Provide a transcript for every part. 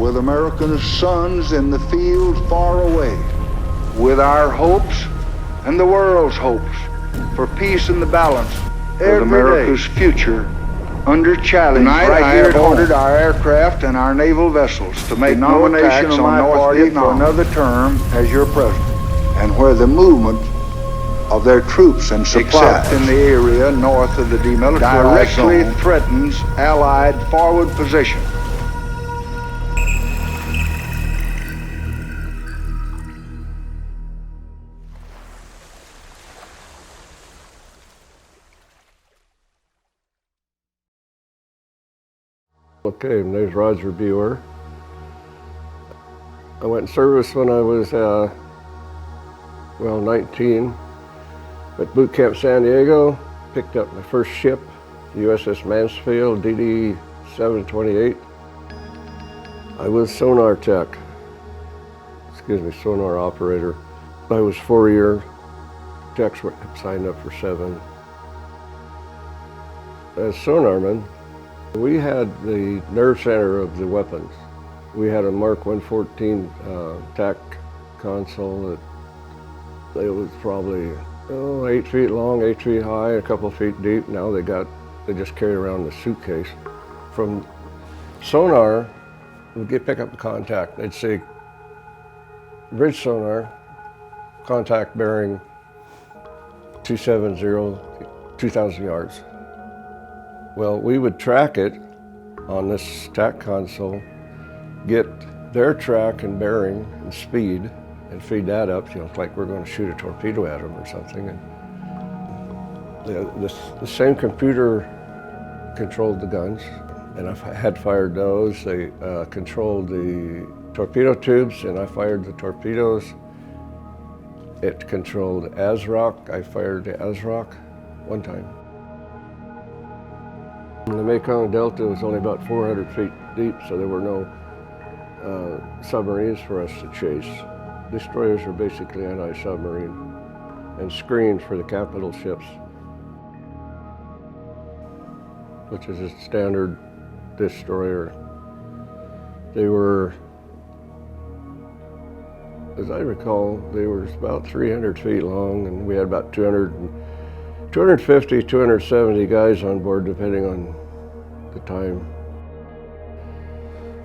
with American sons in the field far away, with our hopes and the world's hopes for peace and the balance of America's future under challenge. Tonight, I have ordered our aircraft and our naval vessels to make no attacks on North Vietnam for another term as your president, and where the movement of their troops and supplies, except in the area north of the demilitarized directly zone, threatens Allied forward position. Okay, my name's Roger Buer. I went in service when I was, 19, at Boot Camp San Diego. Picked up my first ship, the USS Mansfield, DD-728. I was sonar tech, sonar operator. I was 4-year, techs were signed up for 7. As sonarman, we had the nerve center of the weapons. We had a Mark 114 TAC console that it was probably 8 feet long, 8 feet high, a couple feet deep. Now they just carry around the suitcase. From sonar, we'd pick up the contact. They'd say, bridge sonar, contact bearing 270, 2,000 yards. Well, we would track it on this TAC console, get their track and bearing and speed, and feed that up, like we're going to shoot a torpedo at them or something. And the same computer controlled the guns, and I had fired those. They controlled the torpedo tubes, and I fired the torpedoes. It controlled ASROC. I fired the ASROC one time. The Mekong Delta was only about 400 feet deep, so there were no submarines for us to chase. Destroyers are basically anti-submarine and screened for the capital ships, which is a standard destroyer. They were, as I recall, they were about 300 feet long, and we had about 250, 270 guys on board, depending on the time.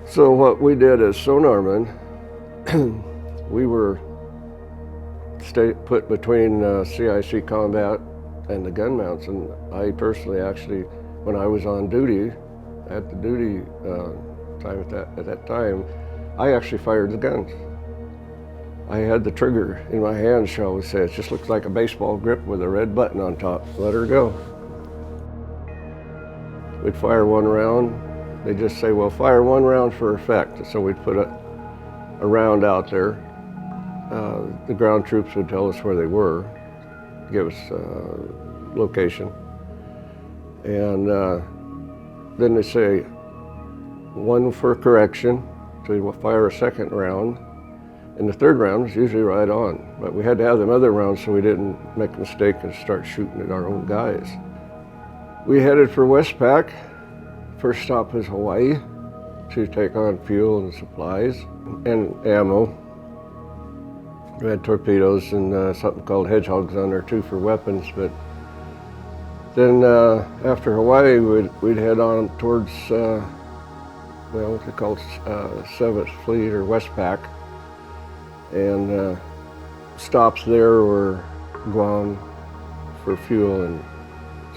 So what we did as sonarmen, we were put between CIC combat and the gun mounts, and I personally actually, when I was on duty, at the duty time at that time, I actually fired the guns. I had the trigger in my hand, shall we say. It just looks like a baseball grip with a red button on top. Let her go. We'd fire one round. They'd just say, well, fire one round for effect. So we'd put a round out there. The ground troops would tell us where they were, give us location. And then they say, one for correction. So we'd fire a second round. And the third round was usually right on, but we had to have them other rounds so we didn't make a mistake and start shooting at our own guys. We headed for Westpac. First stop was Hawaii to take on fuel and supplies and ammo. We had torpedoes and something called hedgehogs on there too for weapons, but then after Hawaii, we'd head on towards, what they call 7th Fleet or Westpac. And stops there were Guam for fuel and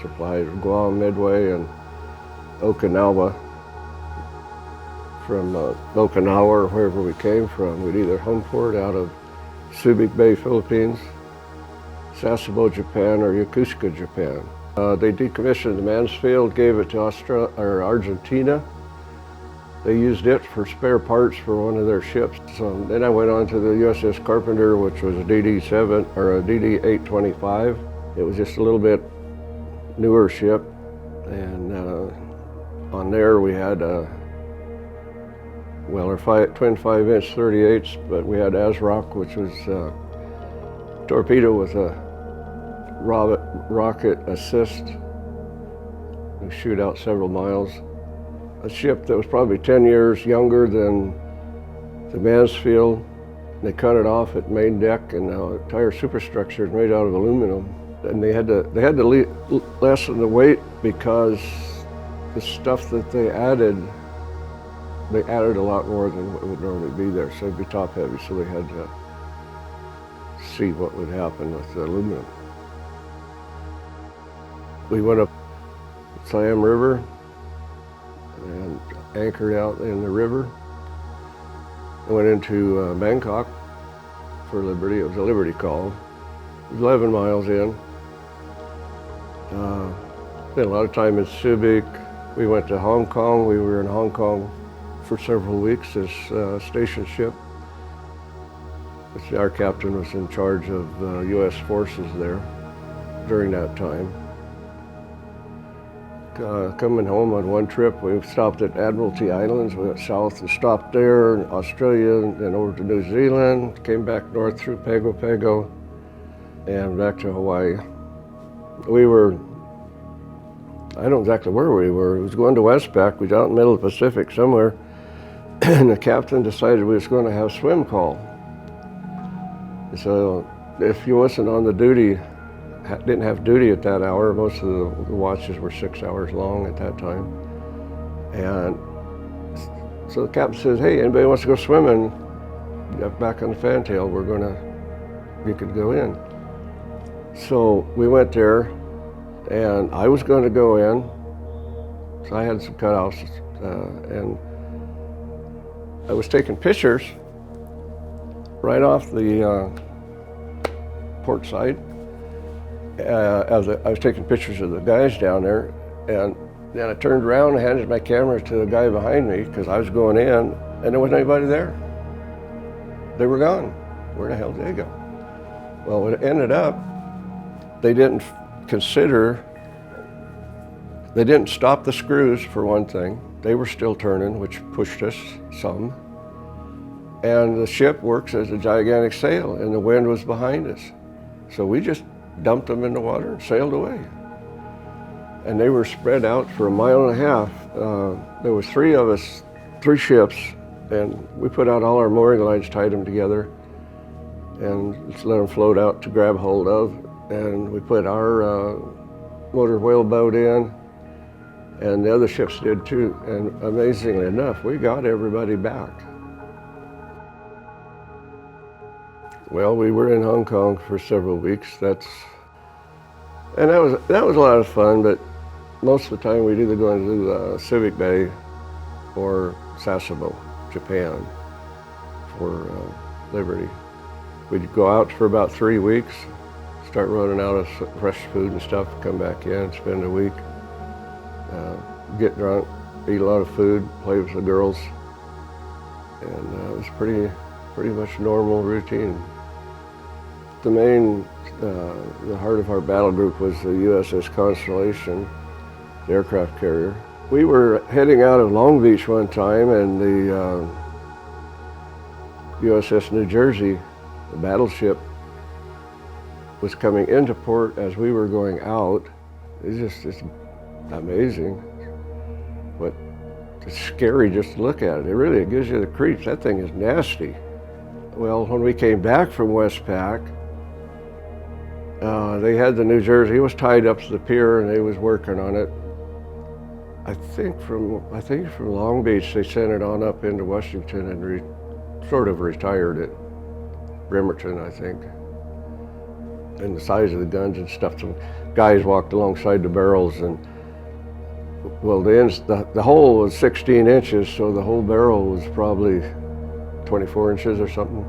supplies, Guam, Midway, and Okinawa. From Okinawa or wherever we came from, we'd either home port out of Subic Bay, Philippines, Sasebo, Japan, or Yokosuka, Japan. They decommissioned the Mansfield, gave it to Argentina. They used it for spare parts for one of their ships. So then I went on to the USS Carpenter, which was a DD-7 or a DD-825. It was just a little bit newer ship, and on there we had our twin 5-inch 38s, but we had ASROC, which was torpedo with a rocket assist. We shoot out several miles. A ship that was probably 10 years younger than the Mansfield. They cut it off at main deck, and the entire superstructure is made out of aluminum. And they had to lessen the weight because the stuff that they added a lot more than what would normally be there. So it'd be top heavy, so they had to see what would happen with the aluminum. We went up Siam River and anchored out in the river. I went into Bangkok for Liberty. It was a Liberty call. It was 11 miles in. Spent a lot of time in Subic. We went to Hong Kong. We were in Hong Kong for several weeks as station ship. Our captain was in charge of U.S. forces there during that time. Coming home on one trip, we stopped at Admiralty Islands. We went south and stopped there in Australia, and then over to New Zealand, came back north through Pago Pago, and back to Hawaii. We were, I don't know exactly where we were. It was going to Westpac. We was out in the middle of the Pacific somewhere, and the captain decided we was going to have swim call. So if you wasn't on the duty, didn't have duty at that hour. Most of the watches were 6 hours long at that time. And so the captain says, hey, anybody wants to go swimming back on the Fantail, you could go in. So we went there, and I was going to go in. So I had some cutouts, and I was taking pictures right off the port side. I was taking pictures of the guys down there, and then I turned around and handed my camera to the guy behind me because I was going in, and there wasn't anybody there. They were gone. Where the hell did they go? Well, it ended up, they didn't stop the screws for one thing. They were still turning, which pushed us some. And the ship works as a gigantic sail, and the wind was behind us. So we just dumped them in the water and sailed away. And they were spread out for 1.5 miles. There was 3 of us, 3 ships, and we put out all our mooring lines, tied them together, and just let them float out to grab hold of. And we put our motor whaleboat in, and the other ships did too. And amazingly enough, we got everybody back. Well, we were in Hong Kong for several weeks. That was a lot of fun, but most of the time we'd either go into Subic Bay or Sasebo, Japan, for Liberty. We'd go out for about 3 weeks, start running out of fresh food and stuff, come back in, spend a week, get drunk, eat a lot of food, play with the girls, and it was pretty much normal routine. The main, the heart of our battle group was the USS Constellation, the aircraft carrier. We were heading out of Long Beach one time, and the USS New Jersey, the battleship, was coming into port as we were going out. It's amazing. But it's scary just to look at it. It gives you the creeps. That thing is nasty. Well, when we came back from Westpac, they had the New Jersey. He was tied up to the pier, and they was working on it. I think from Long Beach, they sent it on up into Washington and sort of retired it. Bremerton, I think. And the size of the guns and stuff. Some guys walked alongside the barrels, and well, the hole was 16 inches, so the whole barrel was probably 24 inches or something.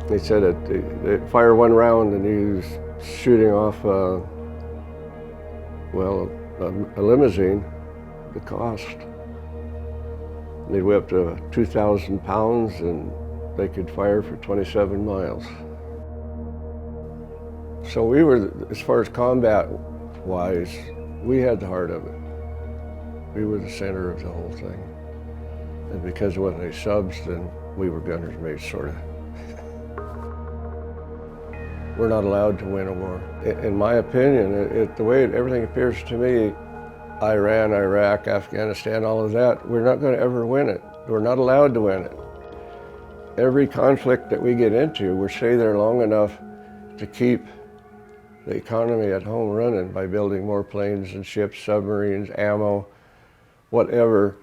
They said that they fire one round and he was shooting off a limousine, the cost. They'd weigh up to 2,000 pounds, and they could fire for 27 miles. So we were, as far as combat-wise, we had the heart of it. We were the center of the whole thing. And because of what they subs, then we were gunner's mates, sort of. We're not allowed to win a war. In my opinion, the way everything appears to me, Iran, Iraq, Afghanistan, all of that, we're not going to ever win it. We're not allowed to win it. Every conflict that we get into, we stay there long enough to keep the economy at home running by building more planes and ships, submarines, ammo, whatever,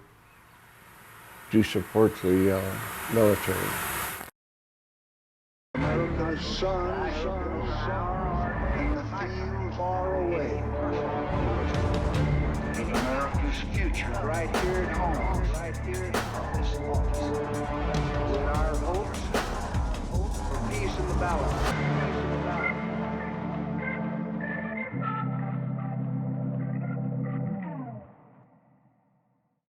to support the military. America's sons in the field far away. With America's future right here at home. With our hopes for peace in the balance.